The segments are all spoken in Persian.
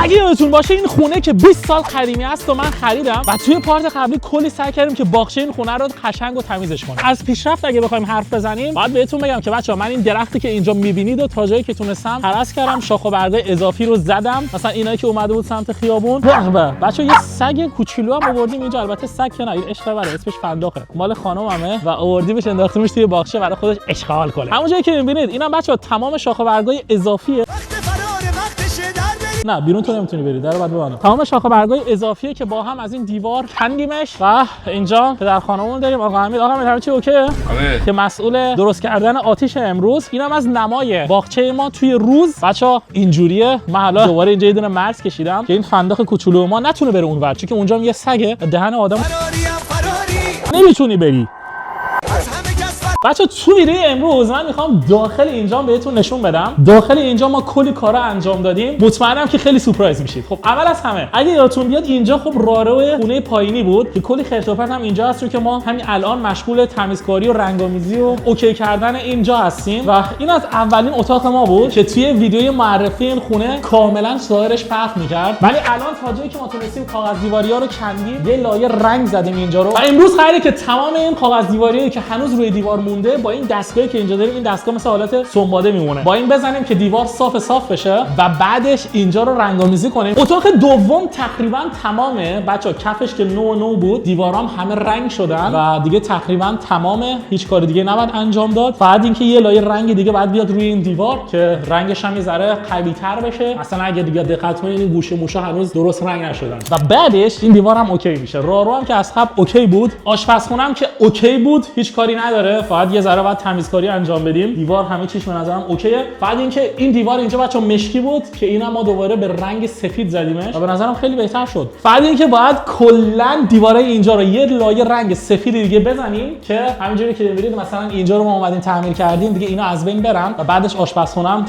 اگه یادتون باشه این خونه که 20 سال قدیمی است و من خریدم و توی پارت قبلی کلی سعی کردیم که باغچه این خونه رو قشنگ و تمیزش کنیم. از پیشرفت اگه بخوایم حرف بزنیم، باید بهتون بگم که بچه‌ها من این درختی که اینجا می‌بینید و تا جایی که تونستم هرس کردم، شاخ و برگ اضافی رو زدم. مثلا اینایی که اومده بود سمت خیابون. بچه‌ها یه سگ کوچولو هم آوردیم اینجا، البته سگ که نه، این عشق بره، اسمش فنداخه، مال خانوممه و آوردیمش انداختیمش توی باغچه برای خودش اشغال کنه. همون جایی که می‌بینید اینم بچه‌ها تمام شاخ و برگای اضافیه. نه بیرون تو نمیتونی بری، در بعد ببندم. تمام شاخ و برگای اضافیه که با هم از این دیوار کندیمش و اینجا پدر خانممون داریم آقا حمید. آقا حمید همه چی اوکیه؟ که مسئول درست کردن آتیش امروز. اینم از نمای باغچه ما توی روز. بچا اینجوریه. من حالا دوباره اینجا یه دونه مرز کشیدم که این فندق کوچولو ما نتونه بره اونور، چون که اونجا یه سگه دهن آدم نمیتونی بری. بچه تو ویدیو امروز من میخوام داخل اینجا بهتون نشون بدم. داخل اینجا ما کلی کارا انجام دادیم، مطمئنم که خیلی سورپرایز میشید. خب اول از همه اگه یادتون بیاد اینجا خب راهرو خونه پایینی بود که کلی خرت و پرت هم اینجا هست، چون که ما همین الان مشغول تمیزکاری و رنگ‌آمیزی و اوکی کردن اینجا هستیم و این از اولین اتاق ما بود که توی ویدیوی معرفی این خونه کاملا ظاهرش فرق میکرد. ولی الان تا جایی که ما تونستیم کاغذ دیواری‌ها رو کندیم، یه لایه رنگ زدیم اینجا رو و امروز قراره که تمام این کاغذ دیواریایی که هنوز روی دیوار مونده با این دستگاهی که اینجا داریم، این دستگاه مثل حالت سنباده میمونه، با این بزنیم که دیوار صاف بشه و بعدش اینجا رو رنگ‌آمیزی کنیم. اتاق دوم تقریبا تمامه بچا، کفش که نو بود، دیوارام همه رنگ شدن و دیگه تقریبا تمامه، هیچ کار دیگه نباید انجام داد. فقط اینکه یه لایه رنگ دیگه بعد بیاد روی این دیوار که رنگش هم یه ذره قوی‌تر بشه. مثلا اگه دیگه دقت کنید این گوشه موشه هنوز درست رنگ نشدن و بعدش این دیوار هم اوکی میشه. راهرو هم که از قبل اوکی بود، آشپزخونه هم که اوکی بود، هیچ کاری نداره، فقط یه ذره بعد تمیزکاری انجام بدیم. دیوار همه چیش به نظرم اوکیه. بعد اینکه این دیوار اینجا بچا مشکی بود که اینا ما دوباره به رنگ سفید زدیمش و به نظرم خیلی بهتر شد. بعد اینکه باید کلا دیوارای اینجا رو یه لایه رنگ سفید دیگه بزنیم که همینجوری که می‌بینید مثلا اینجا رو ما اومدیم تعمیر کردیم دیگه اینا از بین برن و بعدش آشپزخونه هم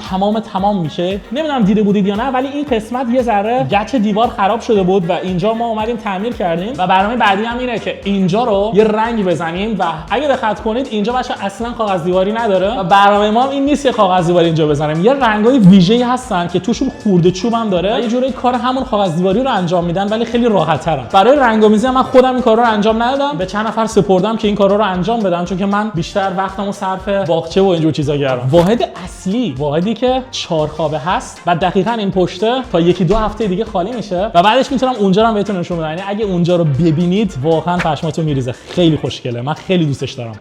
تمام میشه. نمیدونم دیده بودید یا نه، ولی این قسمت یه ذره گچ دیوار خراب شده بود و اینجا ما اومدیم تعمیر کردیم و برنامه بعدی هم اینه که اینجا رو یه رنگی بزنیم و اگه دقت کنید اینجا بچا اصلا کاغذ دیواری نداره و برنامه ما این نیست که کاغذ دیواری اینجا بزنیم. یه رنگای ویژه‌ای هستن که توشون خورده چوب هم داره و یه جوری کار همون کاغذ دیواری رو انجام میدن ولی خیلی راحت‌ترن. برای رنگ‌آمیزی من خودم این کارا رو انجام ندادم، به چند نفر سپردم که این کارا رو انجام بدن، چون که من بیشتر وقتمو صرف باغچه و اینجور چیزا کردم. واحد اصلی، واحدی که 4 خوابه هست و دقیقاً این پشته تا 1-2 هفته دیگه خالی میشه و بعدش میتونم اونجا رو بهتون نشون بدم. یعنی اگه اونجا رو ببینید واقعاً پشماتون میریزه. خیلی خوشگله، من خیلی دوستش دارم.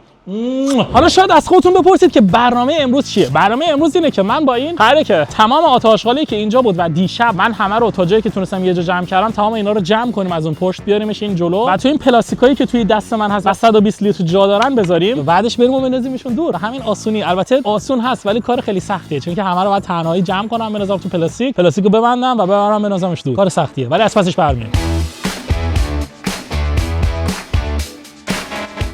حالا شاید از خودتون بپرسید که برنامه امروز چیه؟ برنامه امروز اینه که من با این قراره که تمام آتش‌آشغالی که اینجا بود و دیشب من همه رو تا جایی که تونستم یه جا جمع کردم، تمام اینا رو جمع کنیم، از اون پشت بیاریمش این جلو و تو این پلاستیکایی که توی دست من هست و 120 لیتر جا دارن بذاریم و بعدش بریم و بندازیمشون دور. همین آسونی. البته آسون هست ولی کار خیلی سختیه، چون که همه رو باید تنهایی جمع کنم، بندازم تو پلاستیکو ببندم و ببرم بندازمش دور. کار سختیه ولی از پسش برمیاد.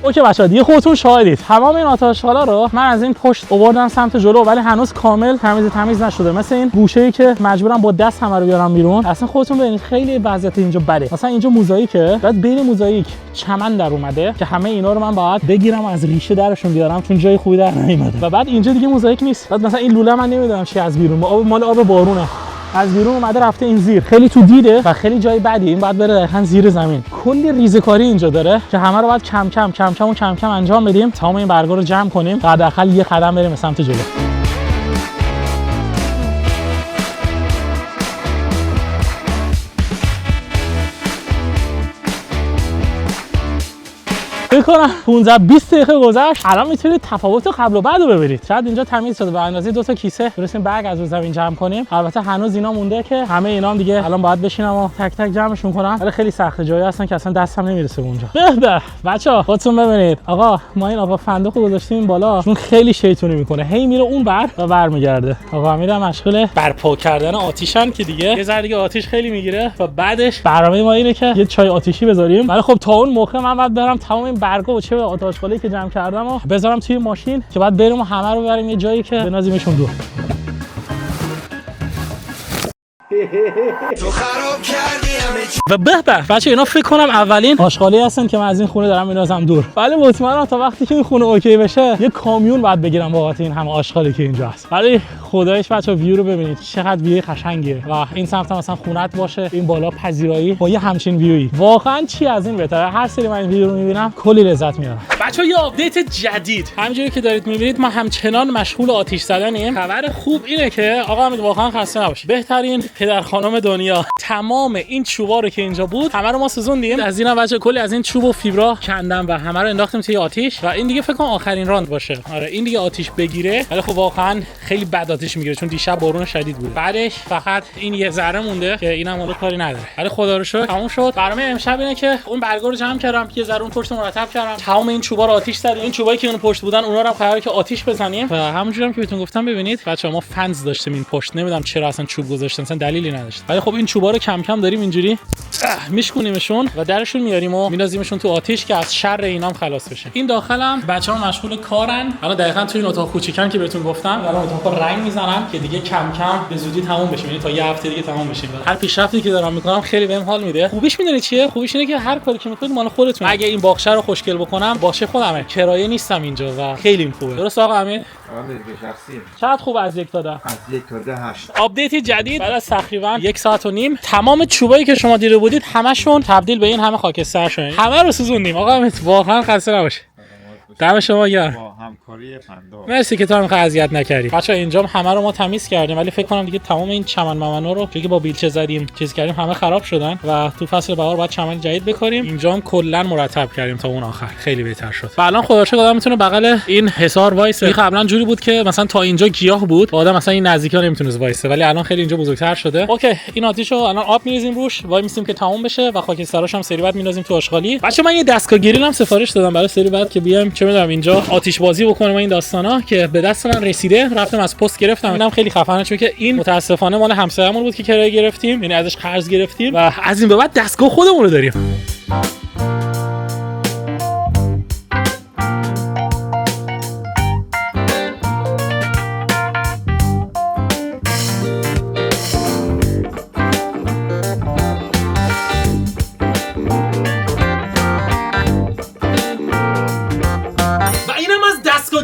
اوکی بچه‌ها، دیگه خودتون شاهدید تمام این آتش‌آلا رو من از این پشت آوردم سمت جلو، ولی هنوز کامل تمیز نشده. مثل این گوشه‌ای که مجبورم با دست همه رو بیارم بیرون. اصلا خودتون ببینید خیلی وضعیت اینجا بده. مثلا اینجا موزاییکه، بعد بین موزاییک چمن در اومده که همه اینا رو من باید بگیرم از ریشه درشون بیارم، چون جای خوبی در نمیاد. و بعد اینجا دیگه موزاییک نیست. بعد مثلا این لوله من نمیدونم چی از بیرون، مال آب بارونه، از بیرون اومده رفته این زیر، خیلی تو دیده و خیلی جای بدیه. این باید بره دقیقاً زیر زمین. کلی ریزه‌کاری اینجا داره که همه رو باید کم کم انجام بدیم. تمام این برگا رو جمع کنیم، حداقل یه قدم بریم به سمت جلو. فکر کنم 15-20 دقیقه گذشت. الان میتونید تفاوت قبل و بعد رو ببینید. شاید اینجا تمیز شده، به اندازه 2 تا کیسه درستیم برگ از رو زمین جمع کنیم. البته هنوز اینا مونده که همه اینا هم دیگه الان باید بشینم و تک تک جمعشون کنم، ولی خیلی سخته، جایی هستن که اصلا دستم نمیرسه اونجا. به بچا خودتون ببینید. آقا ما این آقا فندق رو گذاشتیم بالا، چون خیلی شیطونی میکنه، هی میره اون بر و برمیگرده. آقا امیرم مشغول برپا کردن آتیشن که دیگه یه ذره دیگه آتیش خیلی میگیره و بعدش برنامه ما اینه که یه چای آتیشی بذاریم. ولی خب تا اون موقع من باید برم تمام برگا و چه آتش‌آشغالی که جمع کردم و بذارم توی ماشین که بعد بریم و همه رو ببریم یه جایی که بنازیمشون دور. تو خراب کردی همه چی. و به بچه اینا فکر کنم اولین آشغالی هستن که من از این خونه دارم میندازم دور، ولی مطمئنم تا وقتی که این خونه اوکی بشه یه کامیون باید بگیرم بابت این همه آشغالی که اینجا هست. ولی خدایش بچه ویو رو ببینید چقدر ویو قشنگیه و این سمت مثلا خونت باشه، این بالا پذیرایی با یه همچین ویویی، واقعا چی از این بهتره. هر سری من این ویدیو رو میبینم کلی لذت میبرم. بچه‌ها یه آپدیت جدید، همونجوری که دارید میبینید ما همچنان مشغول آتش زدنیم. خبر خوب اینه که آقا امید واقعا خسته نباشید، بهترین پدر خانم دنیا. تمام این چوبا رو که اینجا بود همه رو ما سوزوندیم. از اینا بچه کلی از این چوب و فیبرا کندم و همه رو انداختیم توی آتش و این دیگه فکر کنم آخرین راند باشه. آره این دیگه آتش بگیره، ولی خب واقعا خیلی بد آتش میگیره چون دیشب بارون شدید بود. بعدش فقط این یه ذره مونده که اینم اون کاری نداره. ولی خدا رو شکر تموم شد. برنامه امشب اینه که اون برگا رو جمع کردم، یه ذره اون پشت مرتب کردم، تمام این چوبا رو آتش زدیم. این چوبایی که اون پشت بودن اونا رو هم قراره که آتش بزنیم و همونجوری هم که بهتون گفتم ببینید بچه‌ها ما فنز داشتیم این پشت، نمیدونم چرا اصلا چوب گذاشتن، اصلا دلیلی نداشت. ولی خب این چوبا رو کم کم داریم اینجوری میشکونیمشون و درشون میاریم و میندازیمشون تو آتش که از شر اینام خلاص بشه. این داخلم بچه‌ها مشغول کارن. الان دقیقاً تو این اتاق کوچیکن که بهتون گفتم دارن اتاقو رنگ میزنن که دیگه کم کم به زودی تموم بشه، یعنی تا یه هفته دیگه تموم بشه. هر پیشرفتی که دارم میکنم خیلی بهم حال میده. خوبیش میدونید چیه؟ خوبیش اینه که هر کاری که میکنید مال خودتون. اگه این باغچه رو خوشگل بکنم باشه خودمه، کرایه نیستم اینجا و خیلی خوبه. درست آقا امین؟ آره شخصی. چقدر خوب از 1 تا 10. از 1 تا 10 8. آپدیت جدید بعد از تقریبا 1 ساعت و نیم تمام چوبایی که شما دیده بودید همشون تبدیل به این همه خاکستر شدن. همه رو سوزوندیم. آقا امید واقعا خسته نباشید. دم شما گرم. با همکاری فندا. مرسی که تا رو اذیت نکردی. بچه‌ها اینجا همه رو ما تمیز کردیم ولی فکر کنم دیگه تمام این چمن ممنا رو که با بیلچه زدیم چیز کردیم همه خراب شدن و تو فصل بهار باید چمن جدید بکاریم. اینجا هم کلا مرتب کردیم تا اون آخر، خیلی بهتر شد. و الان خدا رو شکر آدم میتونه بغل این حصار وایسه. قبلا جوری بود که مثلا تا اینجا گیاه بود، آدم مثلا این نزدیکا نمیتونه وایسه، ولی الان خیلی اینجا بزرگتر شده. اوکی این آتیشو الان آب میریزیم روش، وای میسیم که تموم بشه و خاکستراش هم سری بعد میندازیم تو آشغالی. بچه‌ها من یه دستگاه گریل هم سفارش دادم برای سری بعد که بیام چه میدونم اینجا آتش بازی بکنم این داستانا که به دست من رسیده. رفتم از پست گرفتم، اینم خیلی خفنه چون که این متاسفانه مال همسایه‌مون بود که کرایه گرفتیم، یعنی ازش قرض گرفتیم و از این به بعد دستگاه خودمون رو داریم.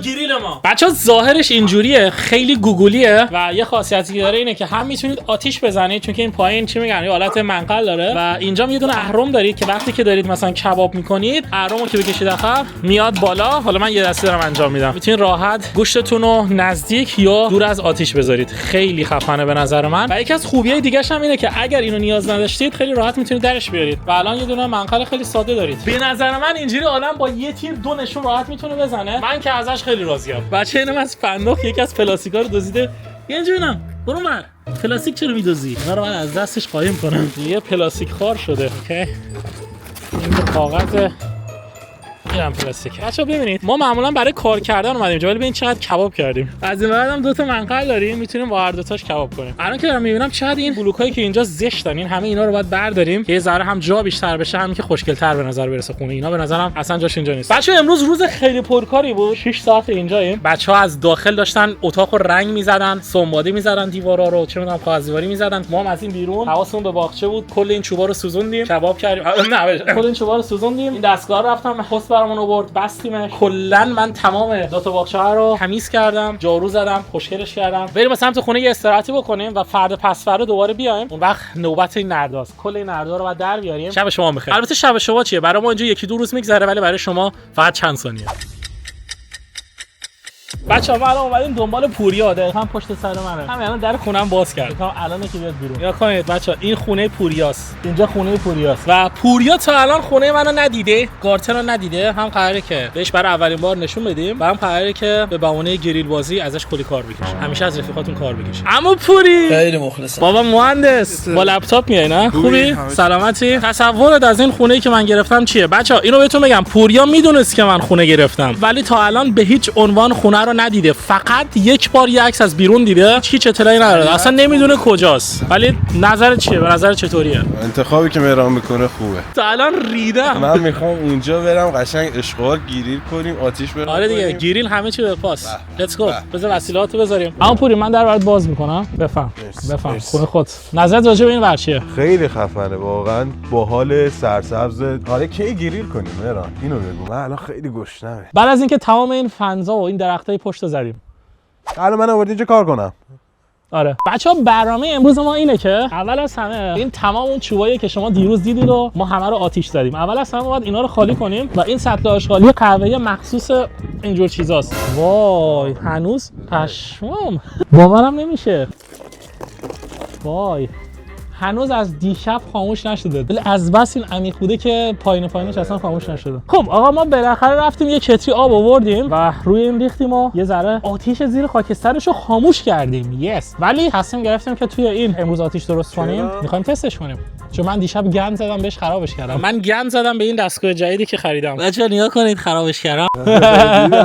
گریل ما بچه‌ها ظاهرش اینجوریه، خیلی گوگلیه و یه خاصیتی که داره اینه که هم میتونید آتیش بزنید چون که این پایین چی میگن یه حالت منقل داره و اینجا یه دونه اهرم دارید که وقتی که دارید مثلا کباب میکنید اهرمو که بکشید عقب میاد بالا. حالا من یه دسته دارم انجام میدم، میتونید راحت گوشتتون رو نزدیک یا دور از آتیش بذارید. خیلی خفنه به نظر من و یکی از خوبیای دیگه هم اینه که اگر اینو نیاز نداشتید خیلی راحت میتونید درش بیارید و الان یه دونه منقل خیلی ساده دارید. به نظر من اینجوری آدم با یه تیر دو نشون راحت میتونه بزنه. من که ازش خیلی راضیم. بچه اینم از فندق یکی از پلاستیکا رو دزدیده. اینجوریام برو من پلاستیک چرا میدوزی؟ اینا رو من از دستش قایم کنم. یه پلاستیک خار شده. اوکی این کاغذ اینم پلاستیک. بچه‌ها ببینید ما معمولا برای کار کردن اومدیم اینجا، ولی ببین چقدر کباب کردیم. از این بعدم دو تا منقل داریم میتونیم با هر دو تاش کباب کنیم. الان که دارم میبینم چقدر این بلوکایی که اینجا زشتن، این همه اینا رو باید برداریم که یه ذره هم جا بیشتر بشه، هم که خوشگل‌تر به نظر برسه خونه. اینا به نظرم اصلا جاش اینجا نیست. بچه‌ها امروز روز خیلی پرکاری بود. 6 ساعت اینجاییم. بچه‌ها از داخل داشتن اتاقو رنگ می‌زدن، سنباده می‌زدن، دیوارا رو چه می‌دونم کاغذیواری می‌زدن. ما هم از این بیرون حواسمون به باغچه بود، کل این چوبا رو سوزوندیم، کباب کردیم. نه کل این چوبا رو سوزوندیم. این دستگاه رفتم پست برامون آورد، بستیمش. کلا من تمام دو تا باغچه رو تمیز کردم، جارو زدم، خوشگلش کردم. بریم به سمت خونه یه استراحتی بکنیم و فردا پس فردا دوباره بیایم. اون وقت نوبت این نرداست. کل این نردا رو بعد در بیاریم. شب شما بخیر. البته شب شما چیه؟ برای ما اینجا یکی دو روز میگذره ولی برای شما فقط چند ثانیه. بچه‌ها ما الان اومدیم دنبال پوریا، دقیقاً پشت سر منه. همین الان در خونم باز کرد. میگم الان که بیاد بیرون. یا کنید بچه‌ها این خونه پوریاست. اینجا خونه پوریاست و پوریا تا الان خونه منو ندیده، گارتن رو ندیده. هم قراره که بهش برای اولین بار نشون بدیم و هم قراره که به بهونه گریل بازی ازش کلی کار بکشه. همیشه از رفیقاتون کار بکشه. اما پوری خیلی مخلصم. بابا مهندس با لپتاپ میای نه؟ خوبی؟ سلامتی؟ تصورت از این خونه‌ای که من گرفتم چیه؟ بچه‌ها اینو بهتون بگم، پوریا میدونست که من خونه گرفتم ولی تا الان به هیچ عنوان خونه رو ندیده، فقط یک بار یه عکس از بیرون دیده، هیچ اطلاعی نداره، اصلا نمیدونه کجاست. ولی نظر چیه؟ به نظر چطوریه؟ انتخابی که مهران میکنه خوبه. تا الان ریدم. من میخوام اونجا برم قشنگ اشغال گریل کنیم، آتیش برام. آره دیگه، گریل همه چی به پاس. لیتس گو. بذار وسیلهاتو بذاریم. اما پوری من در برات باز میکنم. بفهم خونه خود. نظرت راجع به این ورچیه؟ خیلی خفنه واقعا، باحال، سرسبز. حالا کی گریل کنیم مهران؟ اینو بگو، من الان خیلی گشنمه. بعد از اینکه تمام این فنزا و این درختای پشت زدیم، الان من آوردی اینجا کار کنم. آره بچه‌ها، برنامه امروز ما اینه که اول از همه این تمام اون چوبایی که شما دیروز دیدید و ما همه رو آتیش زدیم، اول از همه باید اینا رو خالی کنیم و این سطل آشغالی قهوه‌ای مخصوص اینجور چیزاست. وای هنوز پشمام باورم نمیشه. وای هنوز از دیشب خاموش نشده، ولی از بس این عمیق بوده که پایینش اصلا خاموش نشده. خب آقا ما بالاخره رفتیم یه کتری آب آوردیم و روی این ریختیم و یه ذره آتیش زیر خاکسترش رو خاموش کردیم. یس. ولی تصمیم گرفتیم که توی این امروز آتیش درست کنیم، می‌خوایم تستش کنیم. چون من دیشب گند زدم بهش خرابش کردم. من گند زدم به این دستگاه جدیدی که خریدم. بچه‌ها نگاه کنید خرابش کردم.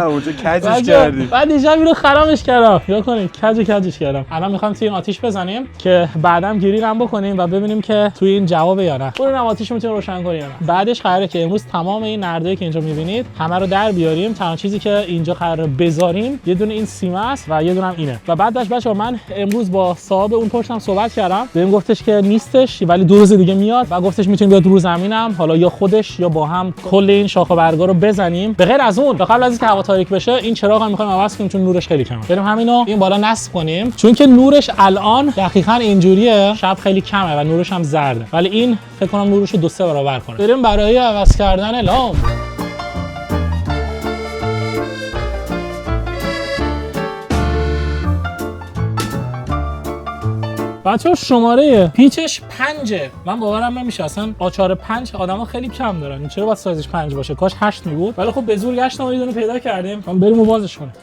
اونجا کجش کردی. بعد دیشب اینو خرابش کردم. نگاه کنید کجش کردم. الان می‌خوام توی این آتیش بزنیم که بعدم گریل هم بکنیم و ببینیم که توی این جواب یا نه. اون آتیش میتونه روشن کنه یا نه. بعدش قراره که امروز تمام این نردایی که اینجا می‌بینید همه رو در بیاریم. تنها چیزی که اینجا قراره بذاریم یه دونه این سیم است و یه دونه هم اینه. و بعدش بچه‌ها من امروز با صاحب اون پشتم صحبت کردم. بهم گفتش که نیستش ولی 2 روز دیگه میاد و گفتش میتونیم بیاد رو زمینم، حالا یا خودش یا با هم کل این شاخه و برگا رو بزنیم. به غیر از اون قبل از اینکه هوا تاریک بشه این چراغ هم می‌خوایم عوض کنیم چون نورش خیلی کمه. بریم همینو این بالا نصب کنیم چون که نورش الان دقیقاً اینجوریه، شب خیلی کمه و نورش هم زرده، ولی این فکر کنم نورش رو 2-3 برابر کنه. بریم برای عوض کردن لامپ. بچه‌ها شماره پیچش 5. من باورم نمیشه اصلا آچار 5 آدما خیلی کم دارن. چرا باید سایزش 5 باشه؟ کاش 8 می بود. ولی خب به زور گشتم و یه دونه پیدا کردیم. من بریم و بازش کنیم.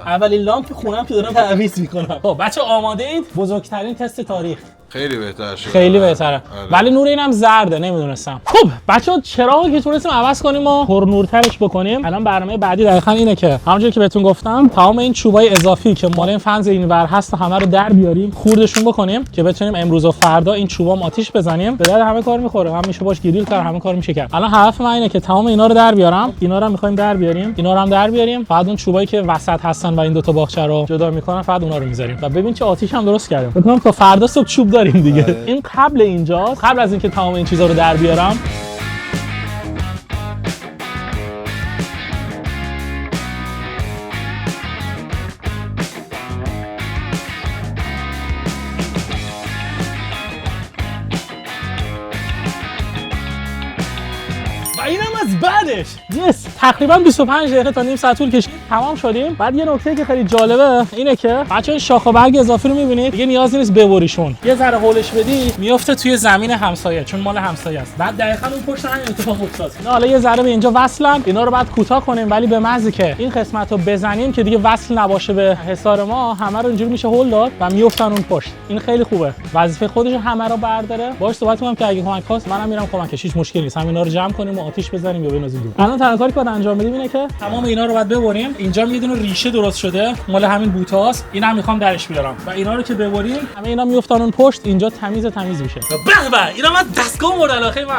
اولین لامپ خونم که دارم تعویض میکنم. خب بچه‌ها آماده اید؟ بزرگترین تست تاریخ. خیلی بهتر شد. خیلی بهتره. ولی نور اینم زرده، نمیدونستم. خب بچه‌ها چراغی که تونستیم عوض کنیم و پرنورترش بکنیم. الان برنامه بعدی دقیقاً اینه که همونجوری که بهتون گفتم تمام این چوبای اضافی که مال این فنز اینور هست همه رو در بیاریم، خوردشون بکنیم که بتونیم امروز و فردا این چوبام آتیش بزنیم. به درد همه کار میخوره. هم میشه باش گریل کرد، همه کار میشه کرد. الان هدف من اینه که تمام اینا رو در بیارم. اینا رو هم می‌خوایم در بیاریم. اینا رو هم در بیاریم. بعد اون چوبایی که وسط هستن و این دو تا باغچه رو جدا می‌کنن، بعد اونا رو می‌ذاریم. و ببین چه آتیش هم درست کردیم. فکر کنم تا فردا صبح چوب داریم دیگه. این قبل اینجاست، قبل از اینکه تمام این چیزا رو در بیارم. اینم از بعدش تقریبا 25 دقیقه تا نیم ساعت طول کشید، تمام شدیم. بعد یه نکته که خیلی جالبه اینه که بچه‌ها شاخ و برگ اضافی رو می‌بینید، دیگه نیازی نیست ببریشون. یه ذره هولش بدی میفته توی زمین همسایه چون مال همسایه است. بعد دقیقاً اون پشت همین اتفاق افتاد. نه حالا یه ذره به اینجا وصلن، اینا رو بعد کوتاه کنیم ولی به محضی که این قسمت رو بزنیم که دیگه وصل نباشه به حصار ما، همه رو اینجوری میشه هول داد و میافتن اون پشت. این خیلی خوبه. وظیفه خودش همه رو برداره. باهاش صحبت کنم که اگه کمک خواست منم میرم کمکش، هیچ مشکلی نیست. همینا رو جمع کنیم و آتیش بزنیم یا بنازیم. الان تنها کاری که باید انجام بدیم اینه که تمام اینا رو باید ببریم. اینجا یه دونه ریشه درست شده مال همین بوتاست، اینا میخوام درش بیارم و اینا رو که ببریم همه اینا میافتن اون پشت، اینجا تمیز میشه. به به اینا من دستگاه مورد علاقه من.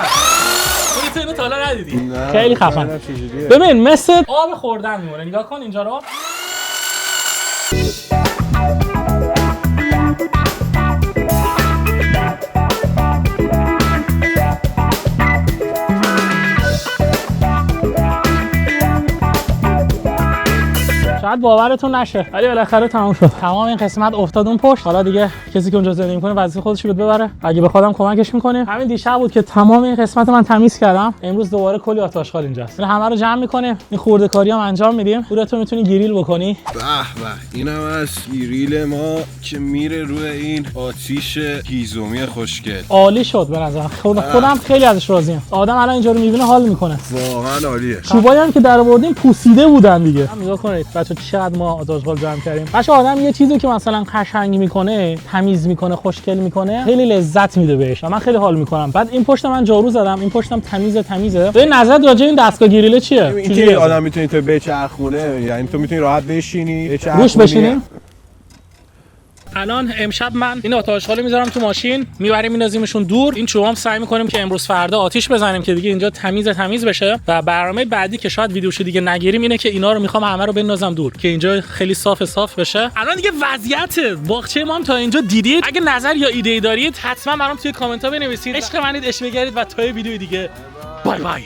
تو اینو تا حالا ندیدی؟ خیلی خفن. ببین مثل آب خوردن میمونه. نگاه کن اینجا رو. شاید باورتون نشه ولی بالاخره تمام شد. تمام این قسمت افتاد اون پشت. حالا دیگه کسی که اونجا زندگی می‌کنه وظیفه خودش رو ببره. اگه به خودم کمکش می‌کنیم. همین دیشب بود که تمام این قسمت من تمیز کردم. امروز دوباره کلی آتشخال اینجاست. همه رو جمع می‌کنیم. این خورده‌کاری هم انجام میدیم. تو می‌تونی گریل بکنی. به به اینم از گریل ما که میره روی این آتیش گیزومی خوشگل. عالی شد به نظرم. خودم خیلی ازش راضیم. آدم الان اینجا رو می‌بینه حال می‌کنه. واقعا عالیه. چوبایی هم که درآوردیم پوسیده بودن دیگه. نگاه کنید بچه‌ها چقدر ما آتش‌غال جمع کردیم. باشه آدم یه چیزی که مثلا قشنگ میکنه، تمیز میکنه، خوشگل میکنه، خیلی لذت میده بهش و من خیلی حال میکنم. بعد این پشت من جارو زدم، این پشتم تمیزه. به نظر راجع این دستگاه گریله چیه؟ اینکه آدم میتونه تو بچرخونه، یعنی تو میتونی راحت بشینی، روش بشینی. الان امشب من این آتش‌غالو میذارم تو ماشین، میبریم میندازیمشون دور. این چوبام سعی میکنیم که امروز فردا آتیش بزنیم که دیگه اینجا تمیز بشه. و برنامه بعدی که شاید ویدیوشو دیگه نگیریم اینه که اینا رو میخوام همه رو بندازم دور که اینجا خیلی صاف بشه. الان دیگه وضعیت باغچه ما هم تا اینجا دیدید. اگه نظر یا ایده دارید حتما برام توی کامنت ها بنویسید. عشق منید، عشق بگیرید و تا ویدیو دیگه بای بای.